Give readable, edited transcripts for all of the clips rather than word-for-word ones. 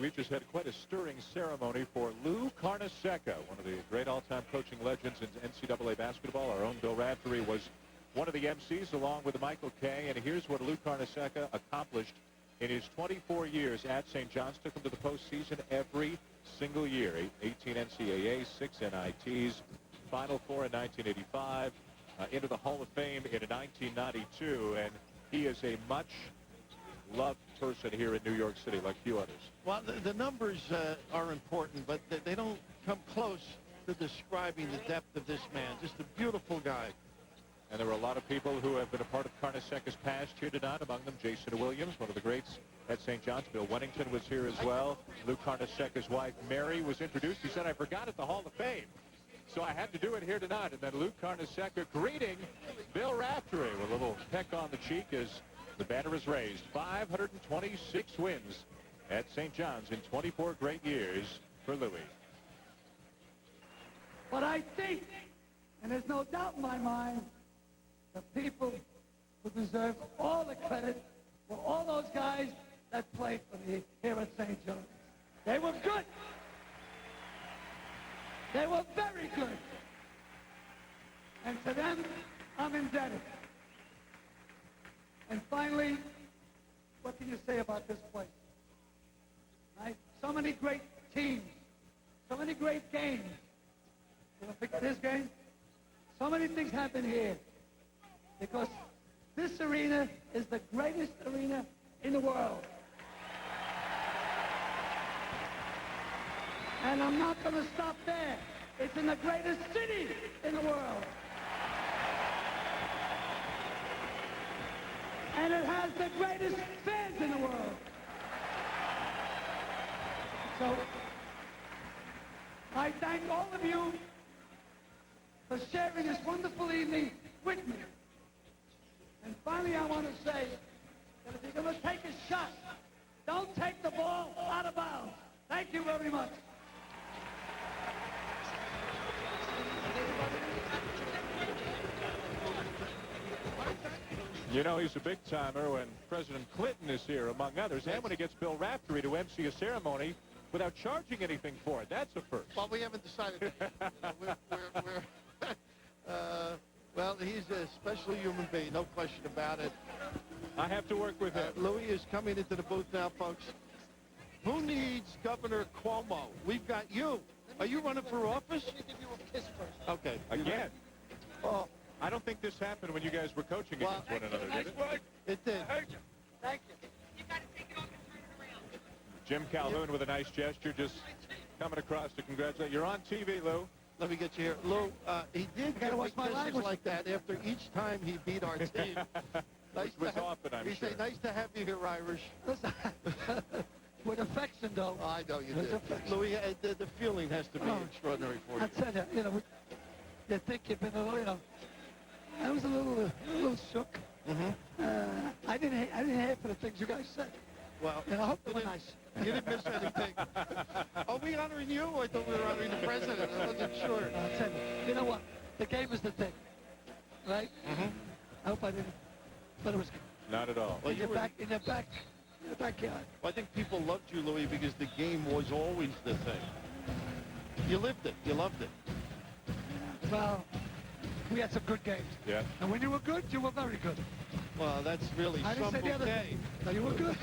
We just had quite a stirring ceremony for Lou Carnesecca, one of the great all-time coaching legends in NCAA basketball. Our own Bill Raftery was one of the MCs along with Michael Kay. And here's what Lou Carnesecca accomplished in his 24 years at St. John's. Took him to the postseason every single year. 18 NCAAs, 6 NITs, Final Four in 1985, into the Hall of Fame in 1992. And he is a much-loved person here in New York City, like few others. Well, the numbers are important, but they don't come close to describing the depth of this man. Just a beautiful guy. And there were a lot of people who have been a part of Carnesecca's past here tonight, among them Jason Williams, one of the greats at St. John's. Bill Wennington was here as well. Lou Carnesecca's wife, Mary, was introduced. He said, I forgot at the Hall of Fame, so I had to do it here tonight. And then Lou Carnesecca greeting Bill Raftery with a little peck on the cheek as the banner is raised. 526 wins at St. John's in 24 great years for Louis. But I think, and there's no doubt in my mind, the people who deserve all the credit were all those guys that played for me here at St. John's. They were good. They were very good. And to them, I'm indebted. And finally, what can you say about this place? Right? So many great teams, so many great games. You don't forget this game? So many things happen here because this arena is the greatest arena in the world. And I'm not going to stop there. It's in the greatest city in the world. And it has the greatest fans in the world. So, I thank all of you for sharing this wonderful evening with me. And finally, I want to say that if you're going to take a shot, don't take the ball out of bounds. Thank you very much. You know, he's a big-timer when President Clinton is here, among others, and when he gets Bill Raftery to MC a ceremony without charging anything for it. That's a first. Well, we haven't decided that. Well, he's a special human being, no question about it. I have to work with him. Louis is coming into the booth now, folks. Who needs Governor Cuomo? We've got you. Are you running for office? Let me give you a kiss first. Okay. Again. Oh. I don't think this happened when you guys were coaching against one another, did it? It did. Thank you. You got to take it off and turn it around. Jim Calhoun with a nice gesture, just coming across to congratulate. You're on TV, Lou. Let me get you here. Lou, he did give me kisses like that after each time he beat our team. Which was often, I'm sure. He said, nice to have you here, Irish. Listen, with affection, though. I know you did. Louis, the feeling has to be extraordinary for you. I tell you, you think you've been a little, I was a little shook. I didn't hear for the things you guys said. Well, I hope they were nice. You didn't miss anything. Are we honoring you? I thought we were honoring the president. I wasn't sure. I'll tell you. You know what? The game is the thing, right? I hope I didn't, but it was good. Not at all. Well, in your backyard. Well, I think people loved you, Louis, because the game was always the thing. You lived it. You loved it. Well, we had some good games. Yeah. And when you were good, you were very good. Well, that's really I didn't say the other thing. No, you were good.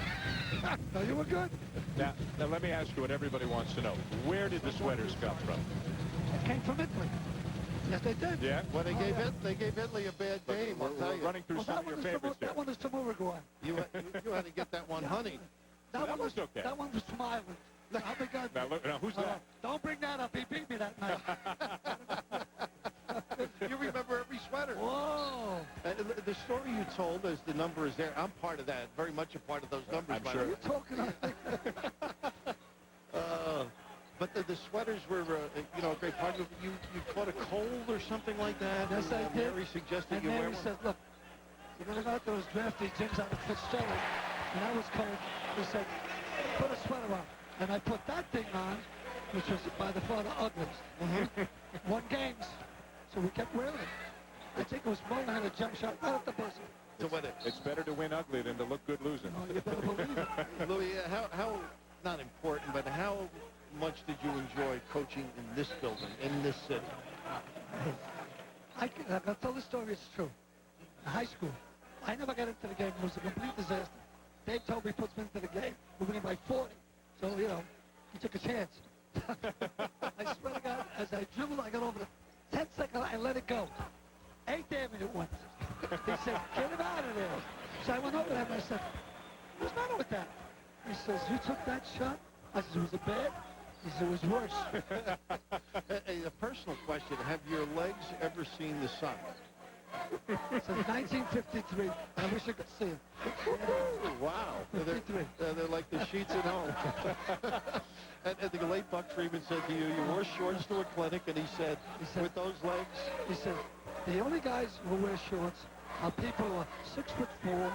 No, you were good. Now, let me ask you what everybody wants to know. Where did the sweaters come from? It came from Italy. Yes, they did. Yeah? Well, they gave Italy a bad game, I'll tell you. Running through some of your favorites here. That one is from Uruguay. You had to get that one, honey. That one was okay. That one was smiling. Now, who's that? Don't bring that up. He beat me that night. You remember every sweater. Whoa. The story you told as the number is there. I'm part of that. Very much a part of those numbers. I'm sure. You're talking But the sweaters were, a great part of it. You caught a cold or something like that. Yes, I did. Mary suggested and you wear Mary one. said, look, you're going to got those drafty gyms out of Fitzgerald. And I was cold. He said, put a sweater on. And I put that thing on, which was by the far the ugliest. Won games. So we kept wearing it. I think it was Mullen had a jump shot right at the buzzer. To win it. It's better to win ugly than to look good losing. Oh, you better believe it. Louis, how not important, but how much did you enjoy coaching in this building, in this city? I'll tell the story, it's true. In high school, I never got into the game. It was a complete disaster. Dave Toby puts me into the game. We're winning by 40. So, you know, he took a chance. I swear to God, as I dribbled, I got over the 10 seconds, I let it go. 8th Avenue it went. He said, get him out of there. So I went over there and I said, what's the matter with that? He says, you took that shot? I said, was it bad? He said, it was worse. A personal question, have your legs ever seen the sun? Since 1953, I wish I could see him. Wow. 53. They're like the sheets at home. and the late Buck Freeman said to you, you wore shorts to a clinic, and he said, with those legs? He said, the only guys who wear shorts are people who are 6'4",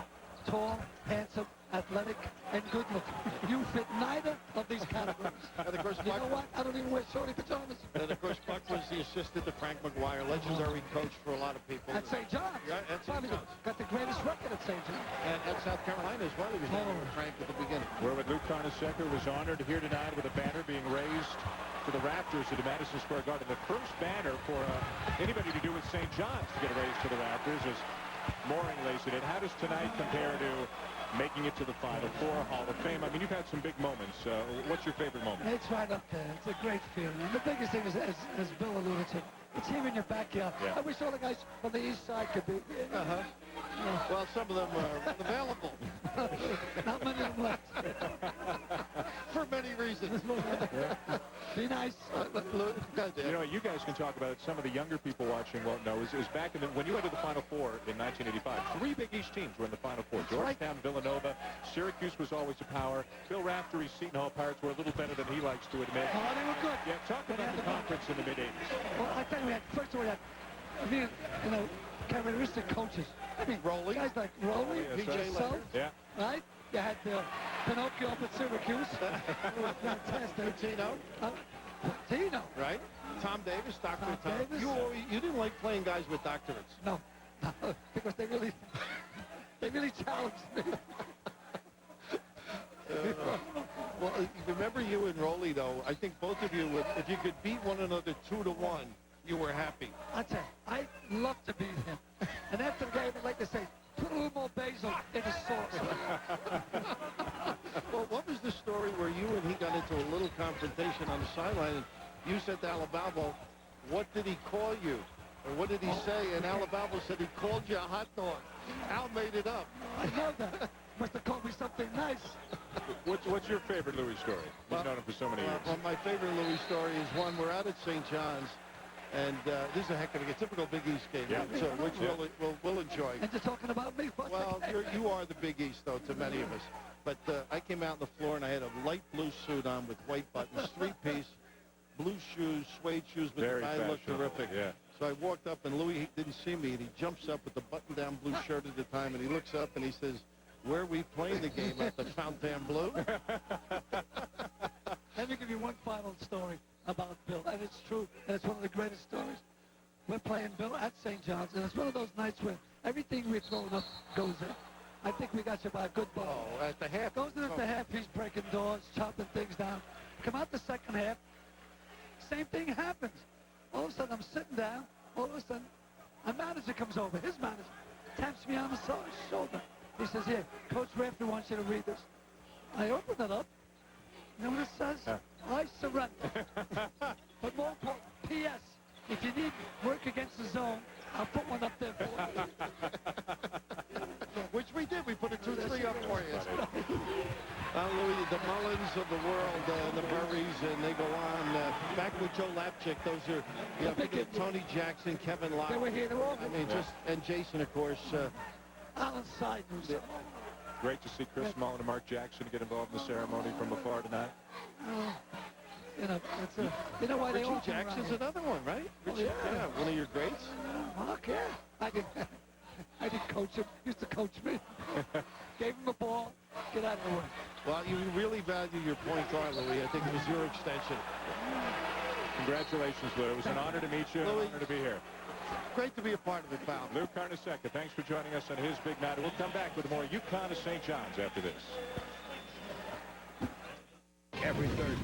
tall, handsome, athletic, and good-looking. You fit neither of these categories. And of course, you know what? I don't even wear shorty pajamas. And of course, Buck was the assistant to Frank McGuire, legendary coach for a lot of people. At St. John's. Yeah, at St. Probably John's. got the greatest record at St. John's. And at South Carolina as well. He was with Frank at the beginning. We're with Luke Carnesecca, who was honored here tonight with a banner being raised to the Raptors at the Madison Square Garden. The first banner for anybody to do with St. John's to get raised to the Raptors is Mooring lays it in. How does tonight compare to making it to the Final Four, Hall of Fame? I mean, you've had some big moments. What's your favorite moment? It's right up there. It's a great feeling. And the biggest thing is, as Bill alluded to, it's here in your backyard. Yeah. I wish all the guys from the east side could be. Uh-huh. Well, some of them are available. Not many of them left. For many reasons. Be nice. You know, you guys can talk about it. Some of the younger people watching won't know. Is back in when you went to the Final Four in 1985, 3 Big East teams were in the Final Four. Georgetown, Villanova, Syracuse was always a power. Bill Raftery's Seton Hall Pirates were a little better than he likes to admit. Oh, they were good. Yeah, talk about the conference in the mid-'80s. Well, I tell you, first of all, we had, you know, characteristic coaches. I mean, Rowley. guys like Rowley, P.J. Self, Yeah. right? You had Pinocchio up at Syracuse. It was fantastic. Tino. Tino. Right? Tom Davis, Dr. Tom. Davis. You didn't like playing guys with doctorates. No, because they really challenged me. Well, remember you and Rowley, though. I think both of you, if you could beat one another 2-1, you were happy. I tell you, I love to beat him. And after the game, I'd like to say, put a little more basil in the sauce. Well, what was the story where you and he got into a little confrontation on the sideline, and you said to Alabama, what did he call you? Or what did he say? And Alabama said he called you a hot dog. Al made it up. I know that. Must have called me something nice. What's your favorite Louis story? You've known him for so many years. Well, my favorite Louis story is one. We're out at St. John's, and this is a heck of a typical Big East game, Yeah. so, which we'll enjoy. And you're talking about me. Well, you are the Big East, though, to many of us. But I came out on the floor, and I had a light blue suit on with white buttons, three-piece, blue shoes, suede shoes, but Very the guy looked fashionable. terrific. Yeah. So I walked up, and Louis he didn't see me, and he jumps up with the button-down blue shirt at the time, and he looks up, and he says, where are we playing the game at, the Fontainebleau? Let me give you one final story about Bill, and it's true, and it's one of the greatest stories. We're playing Bill at St. John's, and it's one of those nights where everything we're throwing up goes in. I think we got you by a good ball. Oh, at the half. Goes in at the half, he's breaking doors, chopping things down. Come out the second half, same thing happens. All of a sudden, I'm sitting down. All of a sudden, a manager comes over. His manager taps me on the shoulder. He says, here, Coach Rafter wants you to read this. I open it up. You know what it says? I surrender. But more important, P.S. If you need work against the zone, I'll put one up there for you. Which we did. We put a 2-3 up for you. Louis, the Mullins of the world, the Murrays, and they go on. Back with Joe Lapchick, those are, Tony Jackson, Kevin Locke. They were here. They were all I mean, and Jason, of course. Alan Seidel. Great to see Chris Mullen and Mark Jackson get involved in the ceremony from afar tonight. You know why they all Richie Jackson's another one, right? Richie, yeah, one of your greats. Mark, yeah. I did coach him. Used to coach me. Gave him the ball. Get out of the way. Well, you really value your point guard, Louis. I think it was your extension. Congratulations, Lou. It was an honor to meet you. Louis, An honor to be here. Great to be a part of it, pal. Lou Carnesecca, thanks for joining us on his big night. We'll come back with more UConn of St. John's after this. every Thursday.